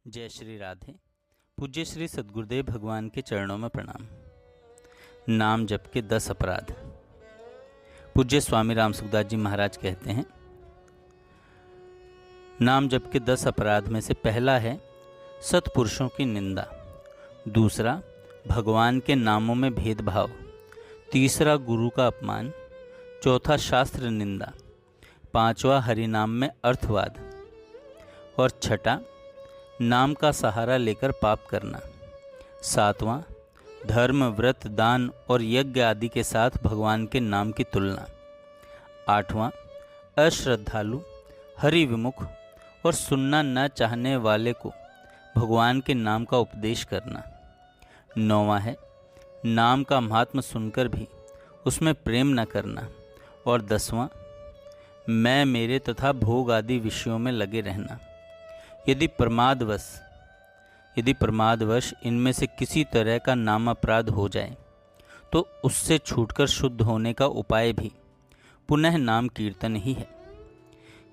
जय श्री राधे। पूज्य श्री सद्गुरुदेव भगवान के चरणों में प्रणाम। नाम जप के 10 अपराध। पूज्य स्वामी राम सुखदास जी महाराज कहते हैं, नाम जप के 10 अपराध में से पहला है सत्पुरुषों की निंदा, दूसरा भगवान के नामों में भेदभाव, तीसरा गुरु का अपमान, चौथा शास्त्र निंदा, पांचवा हरिनाम में अर्थवाद और छठा नाम का सहारा लेकर पाप करना, सातवां धर्म व्रत दान और यज्ञ आदि के साथ भगवान के नाम की तुलना, आठवां अश्रद्धालु हरि विमुख और सुनना न चाहने वाले को भगवान के नाम का उपदेश करना, नौवां है नाम का महात्म सुनकर भी उसमें प्रेम न करना और 10वां मैं मेरे तथा भोग आदि विषयों में लगे रहना। यदि प्रमादवश इनमें से किसी तरह का नाम अपराध हो जाए तो उससे छूटकर शुद्ध होने का उपाय भी पुनः नाम कीर्तन ही है।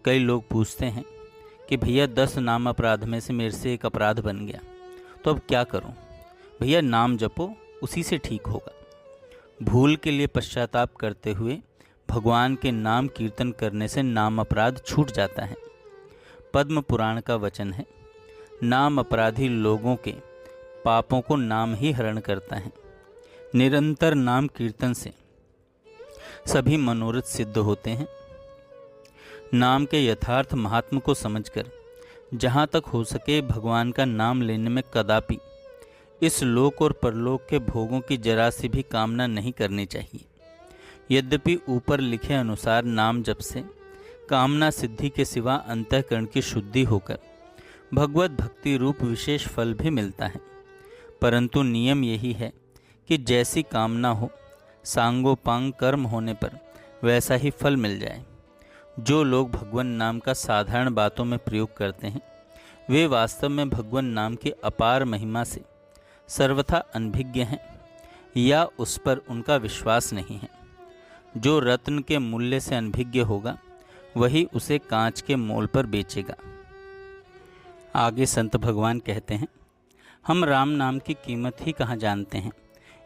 कई लोग पूछते हैं कि भैया 10 नाम अपराध में से मेरे से एक अपराध बन गया तो अब क्या करूं? भैया नाम जपो, उसी से ठीक होगा। भूल के लिए पश्चाताप करते हुए भगवान के नाम कीर्तन करने से नाम अपराध छूट जाता है। पद्म पुराण का वचन है, नाम अपराधी लोगों के पापों को नाम ही हरण करता है। निरंतर नाम कीर्तन से सभी मनोरथ सिद्ध होते हैं। नाम के यथार्थ महात्म को समझकर जहाँ तक हो सके भगवान का नाम लेने में कदापि इस लोक और परलोक के भोगों की जरा सी भी कामना नहीं करनी चाहिए। यद्यपि ऊपर लिखे अनुसार नाम जप से कामना सिद्धि के सिवा अंतःकरण की शुद्धि होकर भगवत भक्ति रूप विशेष फल भी मिलता है, परंतु नियम यही है कि जैसी कामना हो सांगोपांग कर्म होने पर वैसा ही फल मिल जाए। जो लोग भगवान नाम का साधारण बातों में प्रयोग करते हैं वे वास्तव में भगवान नाम की अपार महिमा से सर्वथा अनभिज्ञ हैं या उस पर उनका विश्वास नहीं है। जो रत्न के मूल्य से अनभिज्ञ होगा वही उसे कांच के मोल पर बेचेगा। आगे संत भगवान कहते हैं, हम राम नाम की कीमत ही कहाँ जानते हैं।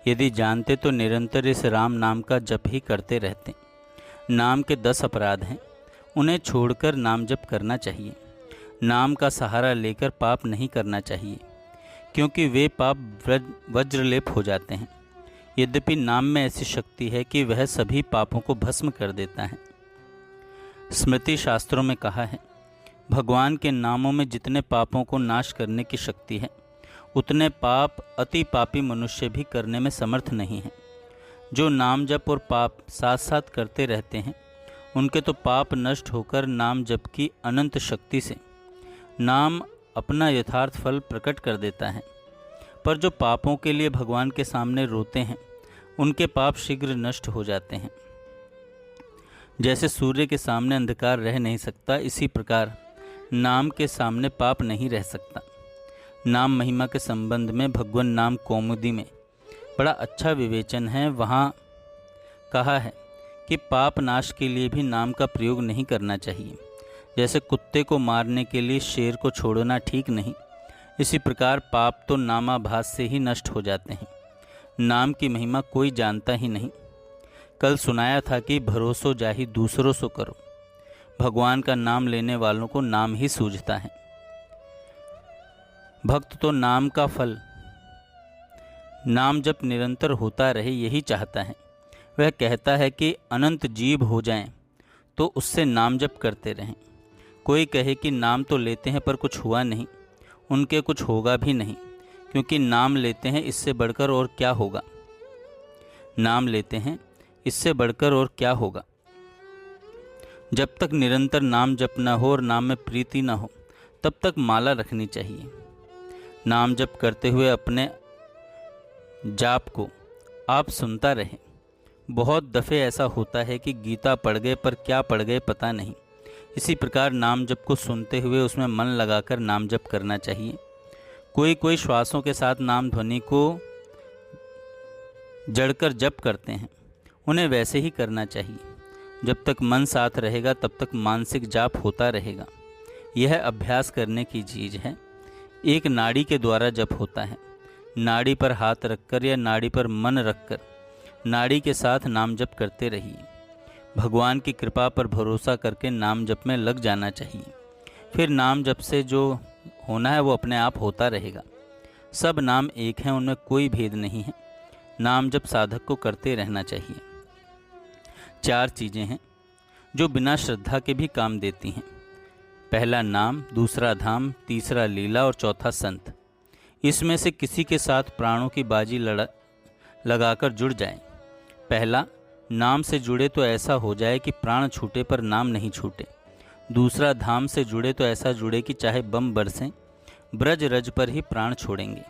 यदि जानते तो निरंतर इस राम नाम का जप ही करते रहते। नाम के 10 अपराध हैं, उन्हें छोड़कर नाम जप करना चाहिए। नाम का सहारा लेकर पाप नहीं करना चाहिए, क्योंकि वे पाप वज्रलेप हो जाते हैं। यद्यपि नाम में ऐसी शक्ति है कि वह सभी पापों को भस्म कर देता है। स्मृति शास्त्रों में कहा है, भगवान के नामों में जितने पापों को नाश करने की शक्ति है उतने पाप अति पापी मनुष्य भी करने में समर्थ नहीं है। जो नाम जप और पाप साथ साथ करते रहते हैं उनके तो पाप नष्ट होकर नाम जप की अनंत शक्ति से नाम अपना यथार्थ फल प्रकट कर देता है। पर जो पापों के लिए भगवान के सामने रोते हैं उनके पाप शीघ्र नष्ट हो जाते हैं। जैसे सूर्य के सामने अंधकार रह नहीं सकता, इसी प्रकार नाम के सामने पाप नहीं रह सकता। नाम महिमा के संबंध में भगवान नाम कौमुदी में बड़ा अच्छा विवेचन है। वहाँ कहा है कि पाप नाश के लिए भी नाम का प्रयोग नहीं करना चाहिए। जैसे कुत्ते को मारने के लिए शेर को छोड़ना ठीक नहीं, इसी प्रकार पाप तो नामाभास से ही नष्ट हो जाते हैं। नाम की महिमा कोई जानता ही नहीं। कल सुनाया था कि भरोसो जाहि दूसरों सो करो। भगवान का नाम लेने वालों को नाम ही सूझता है। भक्त तो नाम का फल नाम जप निरंतर होता रहे यही चाहता है। वह कहता है कि अनंत जीव हो जाएं तो उससे नाम जप करते रहें। कोई कहे कि नाम तो लेते हैं पर कुछ हुआ नहीं, उनके कुछ होगा भी नहीं, क्योंकि नाम लेते हैं इससे बढ़कर और क्या होगा। नाम लेते हैं इससे बढ़कर और क्या होगा। जब तक निरंतर नाम जप न हो और नाम में प्रीति न हो तब तक माला रखनी चाहिए। नाम जप करते हुए अपने जाप को आप सुनता रहें। बहुत दफ़े ऐसा होता है कि गीता पढ़ गए पर क्या पढ़ गए पता नहीं। इसी प्रकार नाम जप को सुनते हुए उसमें मन लगाकर नाम जप करना चाहिए। कोई श्वासों के साथ नाम ध्वनि को जड़कर जप करते हैं, उन्हें वैसे ही करना चाहिए। जब तक मन साथ रहेगा तब तक मानसिक जाप होता रहेगा। यह अभ्यास करने की चीज़ है। एक नाड़ी के द्वारा जप होता है। नाड़ी पर हाथ रखकर या नाड़ी पर मन रखकर नाड़ी के साथ नाम जप करते रहिए। भगवान की कृपा पर भरोसा करके नाम जप में लग जाना चाहिए। फिर नाम जप से जो होना है वो अपने आप होता रहेगा। सब नाम एक हैं, उनमें कोई भेद नहीं है। नाम जप साधक को करते रहना चाहिए। 4 चीज़ें हैं जो बिना श्रद्धा के भी काम देती हैं। पहला नाम, दूसरा धाम, तीसरा लीला और चौथा संत। इसमें से किसी के साथ प्राणों की बाजी लगाकर जुड़ जाएं। पहला, नाम से जुड़े तो ऐसा हो जाए कि प्राण छूटे पर नाम नहीं छूटे। दूसरा, धाम से जुड़े तो ऐसा जुड़े कि चाहे बम बरसें ब्रज रज पर ही प्राण छोड़ेंगे।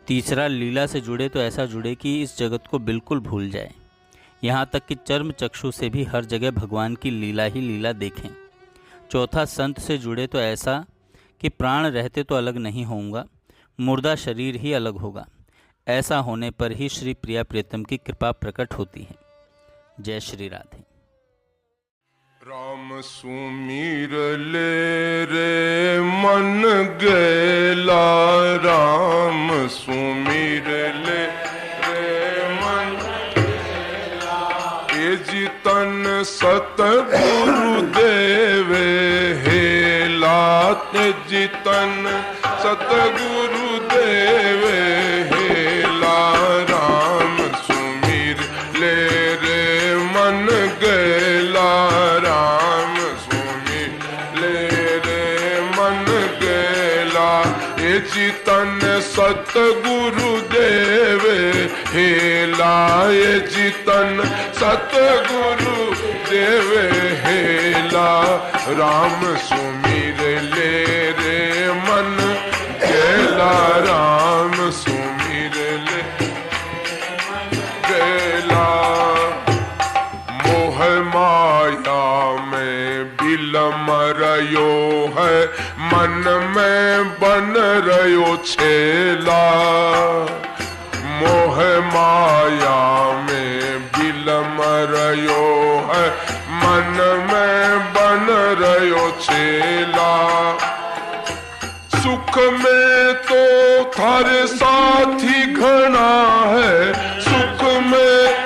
तीसरा, लीला से जुड़े तो ऐसा जुड़े कि इस जगत को बिल्कुल भूल जाए, यहाँ तक कि चर्म चक्षु से भी हर जगह भगवान की लीला ही लीला देखें। चौथा, संत से जुड़े तो ऐसा कि प्राण रहते तो अलग नहीं होऊंगा, मुर्दा शरीर ही अलग होगा। ऐसा होने पर ही श्री प्रिया प्रीतम की कृपा प्रकट होती है। जय श्री राधे। राम सुमीर ले रे मन गैला, राम सुमीर ले रे मन गैला। ए जितन सतगुरु देवे हेला, ते जितन सतगुरु देवे हेला। राम सुमीर ले रे मन गैला, राम सुमीर ले रे मन गैला। ए जितन सतगुरु देवे हेला, ए जितन सतगुरु देवे हेला। राम सुमीर ले रे मन गैला, राम सुमीर ले गैला। मोह माया में बिलम रयो है, मन में बन रयो छेला। मोह माया में बिलम रयो है, मन में बन रयो छेला। सुख में तो थारे साथी घना है, सुख में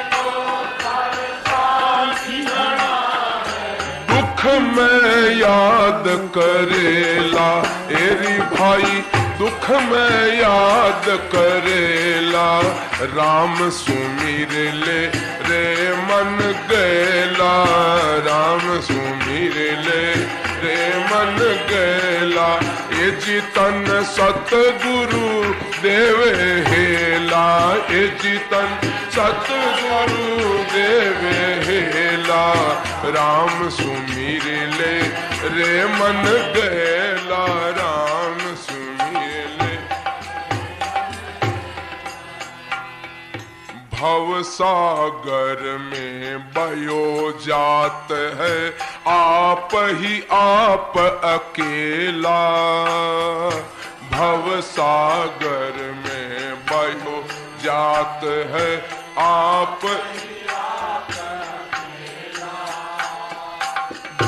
दुख में याद करेला। एरी भाई दुख में याद करेला। राम सुमीर ले रे मन गैला, राम सुमीर ले रे मन गैला। ए जितन सतगुरु देवे हेला, ए जितन सतगुरु देवे हेला। राम सुमीर ले रे मन गैला, राम सुमीर ले। भव सागर में बयो जात है, आप ही आप अकेला। भव सागर में बयो जात है, आप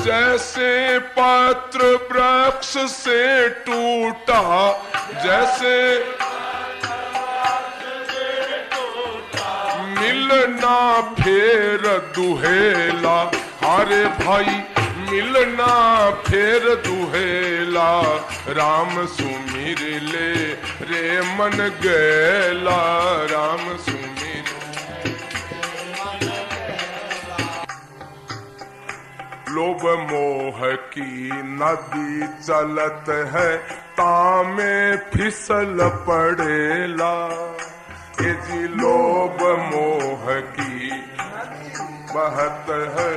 जैसे पत्र वृक्ष से टूटा, जैसे मिलना फेर दुहेला। हरे भाई मिलना फेर दुहेला। राम सुमीर ले रे मन गैला, राम सुमीर। लोभ मोह की नदी चलत है, तामे फिसल पड़ेला। ये जी लोभ मोह की बहत है,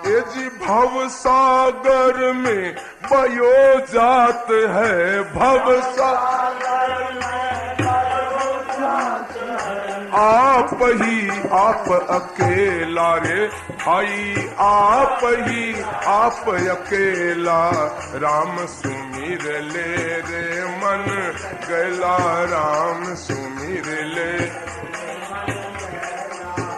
ये जी भव सागर में बयो जात है। भव सागर में बयो जात है, आप ही आप अकेला रे भाई, आप ही आप अकेला। राम सुमीर ले रे मन गैला, राम सुमीर ले।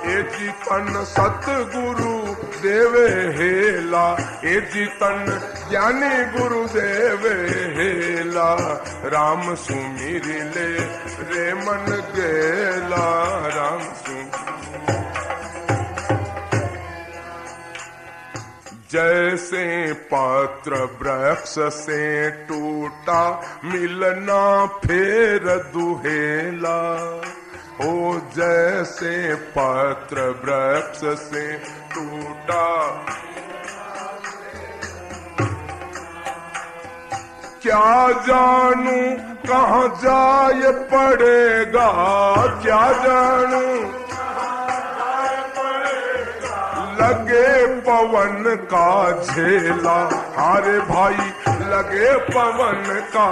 ए जितन सतगुरु देवे हेला, ए जी तन ज्ञानी गुरुदेव हेला। राम सुमिर ले रे मन गेला, राम सुमिर। जैसे पत्र वृक्ष से टूटा, मिलना फेर दुहेला। ओ जैसे पत्र वृक्ष से टूटा, क्या जानू कहाँ जाय पड़ेगा, क्या जानू लगे पवन का झेला। हारे भाई लगे पवन का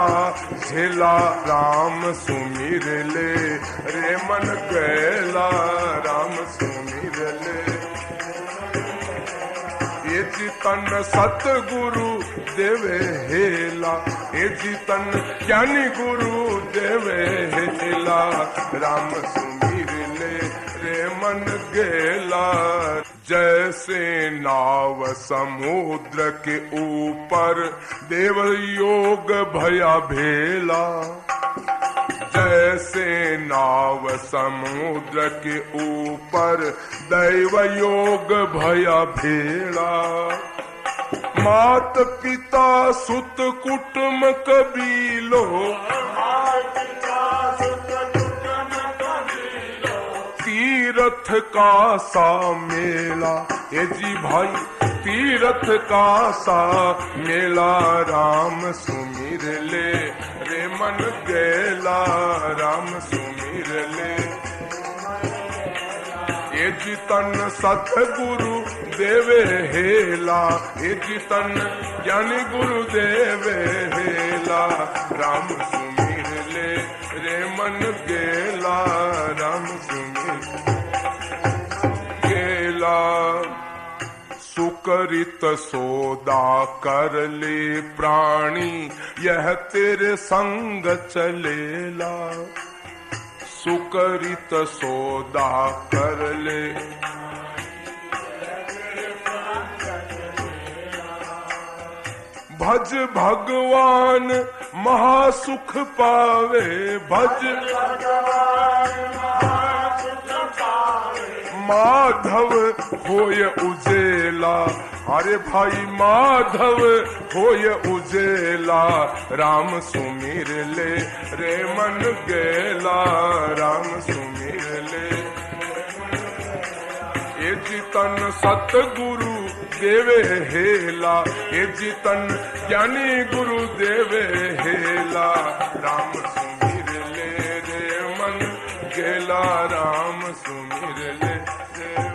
झेला, राम सुमिर ले रे मन गैला, राम सुमिर ले। ये चितन सतगुरु देवे हेला, ये चितन ज्ञानी गुरु देवे हेला। राम सुमिर ले रे मन गेला। जैसे नाव समुद्र के ऊपर, देव योग भया भेला। जैसे नाव समुद्र के ऊपर, दैव योग भया भेला। मात पिता सुत कुटुम कबीलो, तीरथ का सा मेला। ये जी भाई तीरथ का सा मेला, राम सुमिर ले रे मन गेला, राम सुमिर ले। ये जितन सतगुरु देवे हेला, ये जितन ज्ञानी गुरु देवे हेला। राम सुमिर ले रे मन गेला, राम सुमिर गेला। सुकरित सोदा कर ले प्राणी, यह तेरे संग चलेला। सुकरित सोदा कर ले, भज भगवान महासुख पावे, भज माधव होय उजेला। अरे भाई माधव होय उजेला, राम सुमिर ले रे मन गेला, राम सुमिर ले। ये जितन सतगुरु देवे हेला, ये जितन ज्ञानी गुरु देवे हेला। राम सुमिर ले रे मन गेला, राम सुमिर ले रे